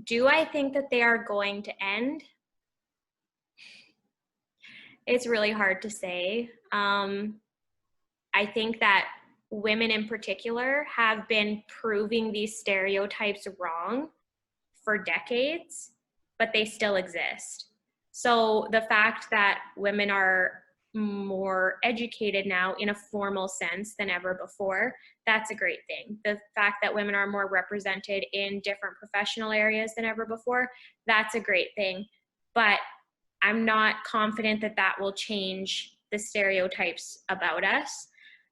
Do I think that they are going to end? It's really hard to say. I think that women in particular have been proving these stereotypes wrong for decades, but they still exist. So the fact that women are more educated now in a formal sense than ever before, that's a great thing. The fact that women are more represented in different professional areas than ever before, that's a great thing. But I'm not confident that that will change the stereotypes about us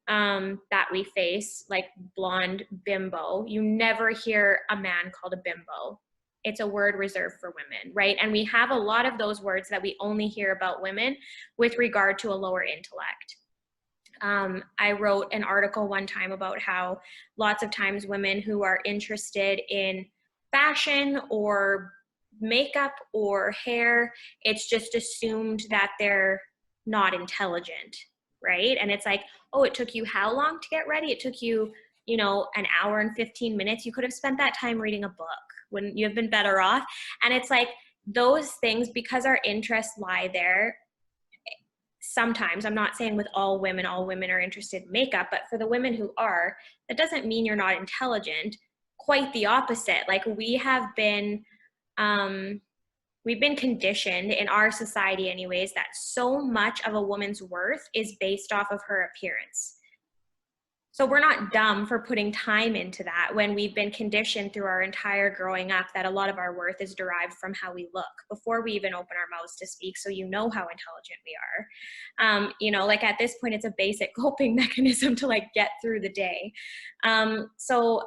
that we face, like blonde bimbo. You never hear a man called a bimbo. It's a word reserved for women, right? And we have a lot of those words that we only hear about women with regard to a lower intellect. I wrote an article one time about how lots of times women who are interested in fashion or makeup or hair, it's just assumed that they're not intelligent, right? And it's like, oh, it took you how long to get ready? It took you, an hour and 15 minutes. You could have spent that time reading a book. Wouldn't you have been better off? And it's like those things, because our interests lie there. Sometimes, I'm not saying with all women are interested in makeup, but for the women who are, that doesn't mean you're not intelligent. Quite the opposite. Like we've been conditioned in our society anyways, that so much of a woman's worth is based off of her appearance. So we're not dumb for putting time into that when we've been conditioned through our entire growing up that a lot of our worth is derived from how we look before we even open our mouths to speak. So you know how intelligent we are. Like at this point, it's a basic coping mechanism to like get through the day. So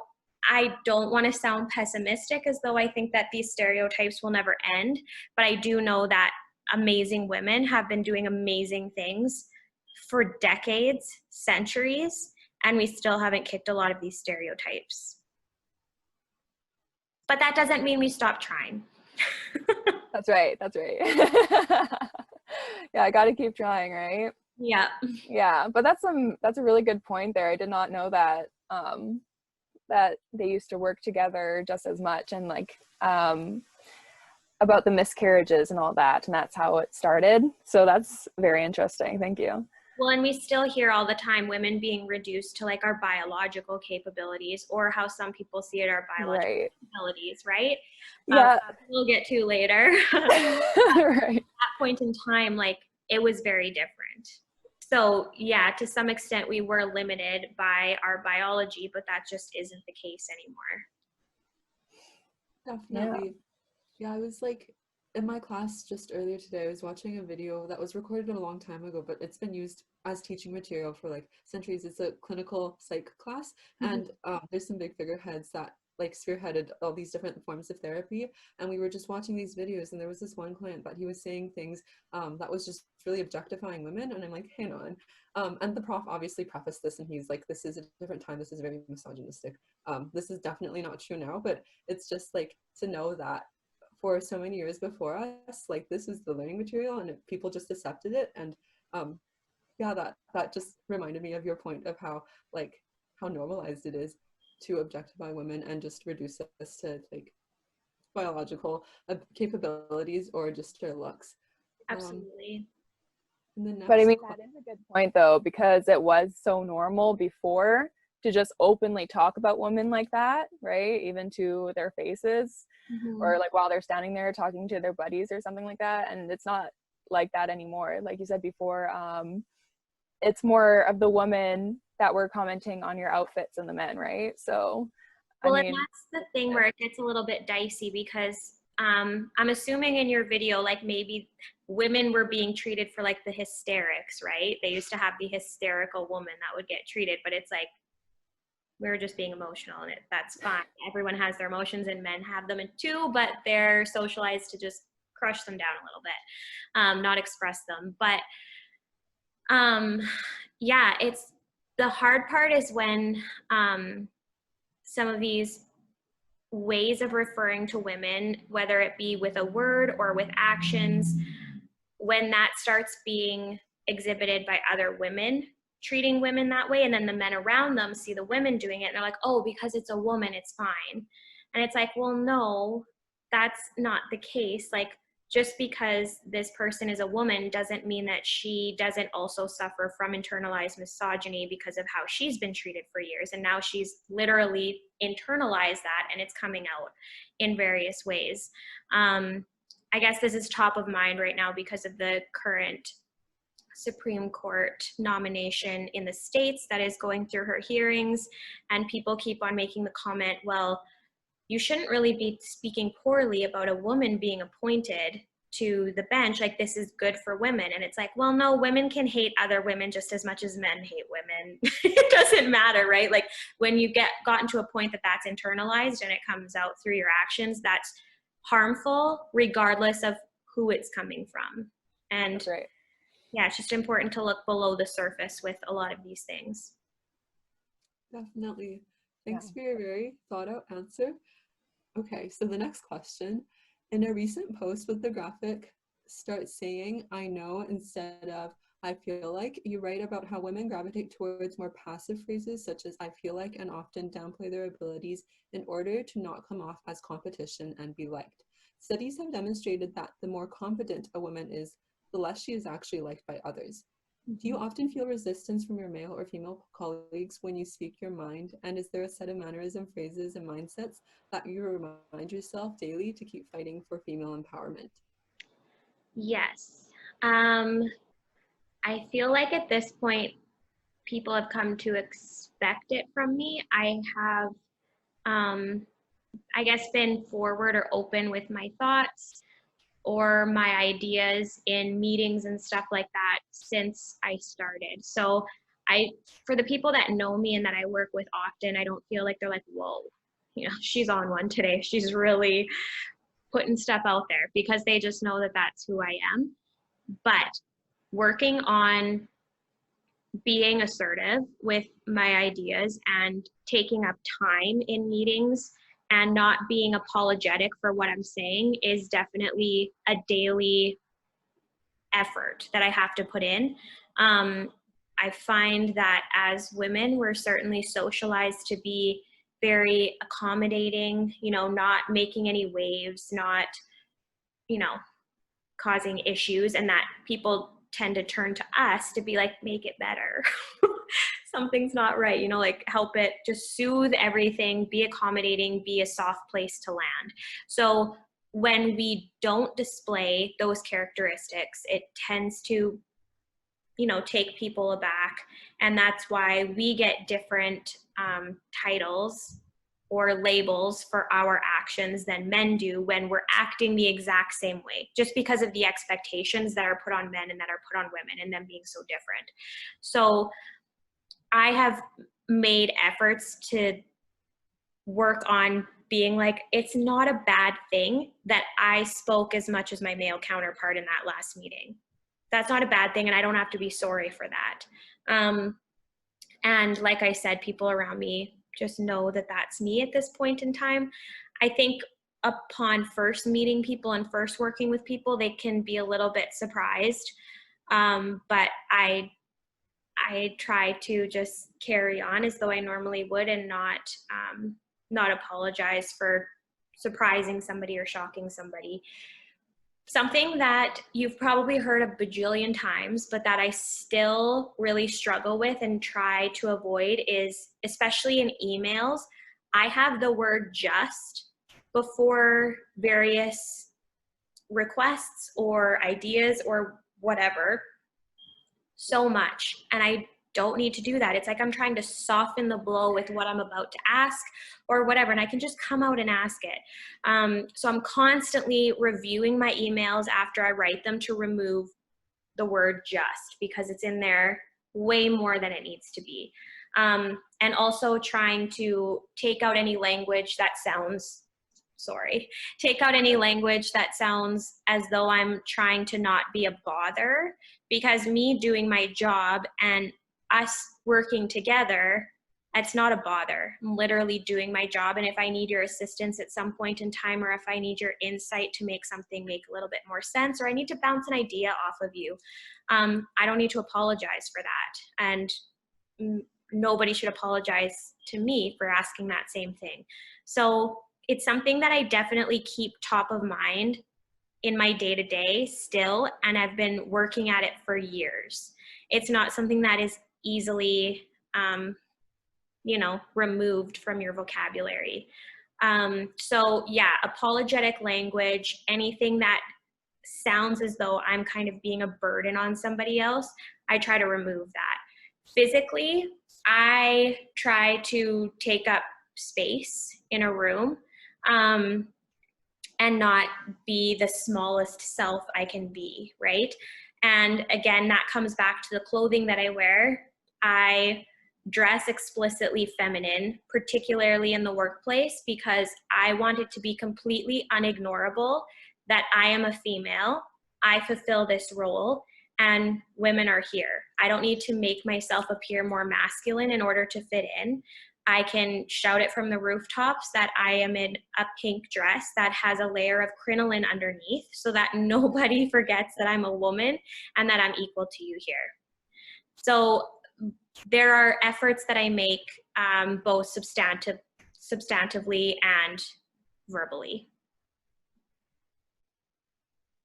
I don't want to sound pessimistic as though I think that these stereotypes will never end, but I do know that amazing women have been doing amazing things for decades, centuries, and we still haven't kicked a lot of these stereotypes. But that doesn't mean we stop trying. That's right. Yeah, I got to keep trying, right? Yeah. Yeah, but that's a really good point there. I did not know that that they used to work together just as much, and like about the miscarriages and all that, and that's how it started. So that's very interesting. Thank you. Well, and we still hear all the time women being reduced to like our biological capabilities, or how some people see it, our biological abilities, right? Yeah. We'll get to later. Right. At that point in time, like it was very different. So yeah, to some extent we were limited by our biology, but that just isn't the case anymore. Definitely. Yeah, I was like, in my class just earlier today, I was watching a video that was recorded a long time ago, but it's been used as teaching material for like centuries. It's a clinical psych class, and there's some big figureheads that like spearheaded all these different forms of therapy. And we were just watching these videos, and there was this one client that he was saying things that was just really objectifying women. And I'm like, hang on. And the prof obviously prefaced this, and he's like, this is a different time. This is very misogynistic. This is definitely not true now, but it's just like to know that for so many years before us, like this is the learning material, and people just accepted it. And yeah, that just reminded me of your point of how normalized it is to objectify women and just reduce us to like biological capabilities or just their looks. Absolutely. But I mean, that is a good point though, because it was so normal before to just openly talk about women like that, right? Even to their faces, or like while they're standing there talking to their buddies or something like that. And it's not like that anymore. Like you said before, it's more of the women that were commenting on your outfits than the men, right? So, well, and that's the thing where it gets a little bit dicey, because I'm assuming in your video, like maybe women were being treated for like the hysterics, right? They used to have the hysterical woman that would get treated, but it's like, we were just being emotional, and that's fine. Everyone has their emotions, and men have them too, but they're socialized to just crush them down a little bit, not express them. But yeah, it's the hard part is when some of these ways of referring to women, whether it be with a word or with actions, when that starts being exhibited by other women, treating women that way, and then the men around them see the women doing it, and they're like, oh, because it's a woman, it's fine. And it's like, well, no, that's not the case. Like, just because this person is a woman doesn't mean that she doesn't also suffer from internalized misogyny because of how she's been treated for years. And now she's literally internalized that, and it's coming out in various ways. I guess this is top of mind right now because of the current Supreme Court nomination in the States that is going through her hearings. And people keep on making the comment, well, you shouldn't really be speaking poorly about a woman being appointed to the bench. Like, this is good for women. And it's like, well, no, women can hate other women just as much as men hate women. It doesn't matter, right? Like, when you gotten to a point that that's internalized and it comes out through your actions, that's harmful regardless of who it's coming from. And That's right. yeah, it's just important to look below the surface with a lot of these things. Definitely. Thanks for your very thought out answer. Okay, so the next question. In a recent post with the graphic, start saying I know instead of I feel like, you write about how women gravitate towards more passive phrases such as I feel like, and often downplay their abilities in order to not come off as competition and be liked. Studies have demonstrated that the more competent a woman is, the less she is actually liked by others. Do you often feel resistance from your male or female colleagues when you speak your mind? And is there a set of mannerism, phrases, and mindsets that you remind yourself daily to keep fighting for female empowerment? Yes. I feel like at this point, people have come to expect it from me. I have, I guess, been forward or open with my thoughts or my ideas in meetings and stuff like that since I started. So for the people that know me and that I work with often, I don't feel like they're like, whoa, she's on one today. She's really putting stuff out there, because they just know that that's who I am. But working on being assertive with my ideas and taking up time in meetings and not being apologetic for what I'm saying is definitely a daily effort that I have to put in. I find that as women, we're certainly socialized to be very accommodating, not making any waves, not, causing issues, and that people tend to turn to us to be like, make it better. Something's not right, like help it, just soothe everything, be accommodating, be a soft place to land. So when we don't display those characteristics, it tends to, take people aback. And that's why we get different titles or labels for our actions than men do when we're acting the exact same way, just because of the expectations that are put on men and that are put on women, and them being so different. So I have made efforts to work on being like, it's not a bad thing that I spoke as much as my male counterpart in that last meeting. That's not a bad thing, and I don't have to be sorry for that. And like I said, people around me just know that that's me at this point in time. I think upon first meeting people and first working with people, they can be a little bit surprised. But I try to just carry on as though I normally would, and not apologize for surprising somebody or shocking somebody. Something that you've probably heard a bajillion times, but that I still really struggle with and try to avoid is, especially in emails, I have the word just before various requests or ideas or whatever so much. And I don't need to do that. It's like I'm trying to soften the blow with what I'm about to ask or whatever, and I can just come out and ask it. So I'm constantly reviewing my emails after I write them to remove the word just, because it's in there way more than it needs to be. And also trying to take out any language that sounds as though I'm trying to not be a bother, because me doing my job and us working together, it's not a bother. I'm literally doing my job, and if I need your assistance at some point in time, or if I need your insight to make something make a little bit more sense, or I need to bounce an idea off of you, I don't need to apologize for that. And nobody should apologize to me for asking that same thing. So it's something that I definitely keep top of mind in my day-to-day still, and I've been working at it for years. It's not something that is easily removed from your vocabulary. So yeah, apologetic language, anything that sounds as though I'm kind of being a burden on somebody else, I try to remove that. Physically, I try to take up space in a room, and not be the smallest self I can be, right? And again, that comes back to the clothing that I wear. I dress explicitly feminine, particularly in the workplace, because I want it to be completely unignorable that I am a female, I fulfill this role, and women are here. I don't need to make myself appear more masculine in order to fit in. I can shout it from the rooftops that I am in a pink dress that has a layer of crinoline underneath so that nobody forgets that I'm a woman and that I'm equal to you here. So there are efforts that I make, both substantively and verbally.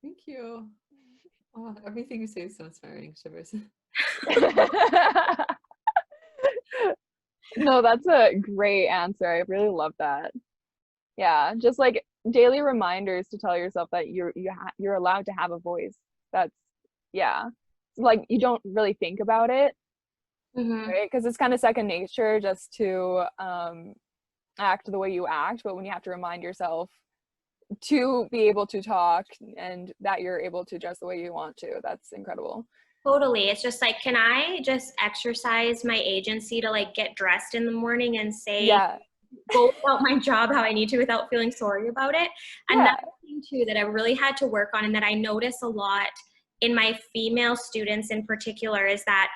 Thank you. Oh, everything you say is so inspiring, Shivers. No, that's a great answer. I really love that. Yeah, just like daily reminders to tell yourself that you're allowed to have a voice. That's, yeah. Like you don't really think about it, right? Because it's kind of second nature just to act the way you act, but when you have to remind yourself to be able to talk and that you're able to dress the way you want to, that's incredible. Totally. It's just like, can I just exercise my agency to like get dressed in the morning and say, go about my job how I need to without feeling sorry about it? Another thing too that I really had to work on, and that I notice a lot in my female students in particular, is that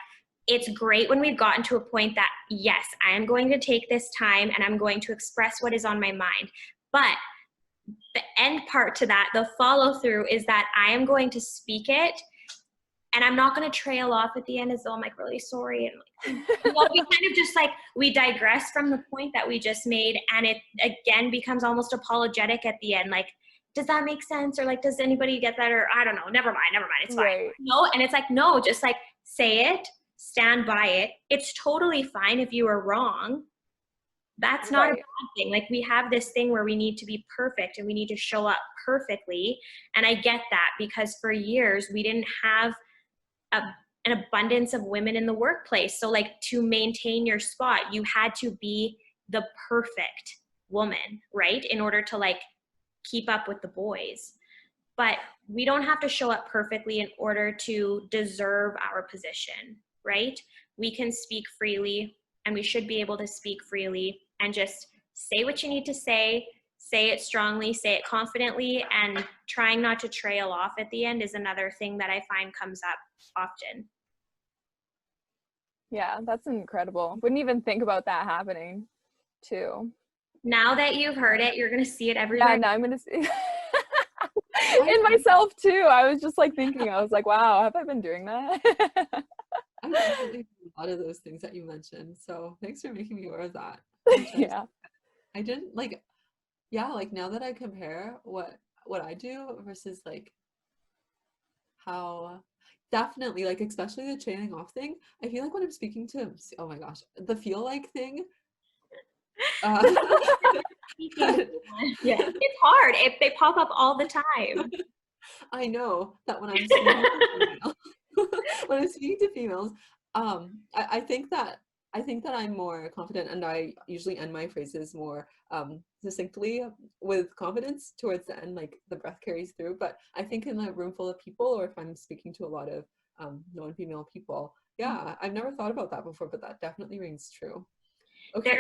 it's great when we've gotten to a point that, yes, I am going to take this time and I'm going to express what is on my mind. But the end part to that, the follow through, is that I am going to speak it, and I'm not going to trail off at the end as though I'm like really sorry. And like, we kind of just like, we digress from the point that we just made. And it again becomes almost apologetic at the end. Like, does that make sense? Or like, does anybody get that? Or I don't know, never mind. It's fine. Right. No. And it's like, no, just like say it, stand by it. It's totally fine if you are wrong. That's not a bad thing. Like, we have this thing where we need to be perfect and we need to show up perfectly. And I get that, because for years we didn't have an abundance of women in the workplace. So like, to maintain your spot, you had to be the perfect woman, right? In order to like keep up with the boys. But we don't have to show up perfectly in order to deserve our position, right? We can speak freely, and we should be able to speak freely and just say what you need to say it strongly, say it confidently, and trying not to trail off at the end is another thing that I find comes up often. Yeah, that's incredible. Wouldn't even think about that happening too. Now that you've heard it, you're going to see it everywhere. Yeah, now I'm going to see in myself too. I was just like thinking, I was like, wow, have I been doing that? I definitely do a lot of those things that you mentioned. So thanks for making me aware of that. Yeah. I didn't like, like now that I compare what I do versus like how, definitely, like especially the trailing off thing, I feel like when I'm speaking to, oh my gosh, the feel like thing. Yeah, it's hard. They pop up all the time. I know that when I'm speaking to when I'm speaking to females, I think that I'm more confident, and I usually end my phrases more succinctly with confidence towards the end, like the breath carries through. But I think in a room full of people, or if I'm speaking to a lot of non-female people, I've never thought about that before, but that definitely rings true. Okay.